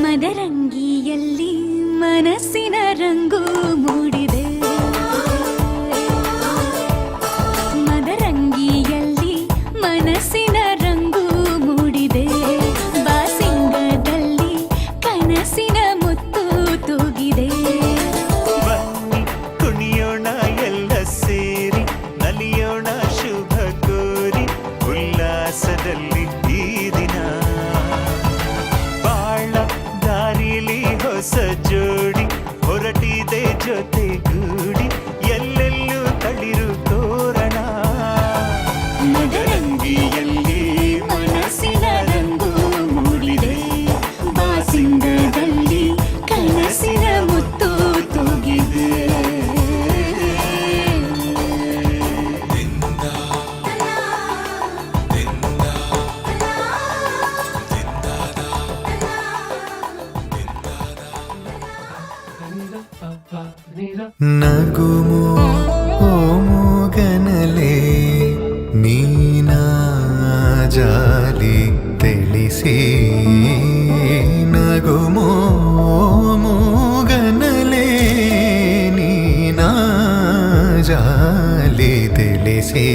ಮದರಂಗಿಯಲ್ಲಿ ಮನಸ್ಸಿನ ರಂಗು ಮೂಡಿದೆ. ಮದರಂಗಿಯಲ್ಲಿ ಮನಸ್ಸಿನ ರಂಗು ಮೂಡಿದೆ. ಬಾಸಿಂಗದಲ್ಲಿ ಕನಸಿನ ಮುತ್ತು ತೂಗಿದೆ. ಬನ್ನಿ ಕುಣಿಯೋಣ ಎಲ್ಲ ಸೇರಿ, ನಲಿಯೋಣ ಶುಭ ಕೋರಿ, ಉಲ್ಲಾಸದಲ್ಲಿ ಈ ದಿನ. ಬಾಳ ದಾರಿಲಿ ಹೊಸ ಜೋಡಿ ಹೊರಟಿದೆ ಜೊತೆಗೂಡಿ, ಎಲ್ಲೆಲ್ಲೂ ತಳಿರು ತೋರಣ. ಮದರಂಗಿಯಲ್ಲಿ ಮನಸ್ಸಿನ ರಂಗು ಮೂಡಿದೆ. ಬಾಸಿಂಗದಲ್ಲಿ ಕನಸಿನ ಮುತ್ತು ತೂಗಿದೆ. ನಗುಮೋ ಓ ಮೂಗನಲೆ ನೀನಾ ಜಾಲಿ ತಿಳಿಸಿ. ನಗುಮೋ ಮೂಗನಲೆ ನೀನಾ ಜಾಲಿ ತಿಳಿಸಿ.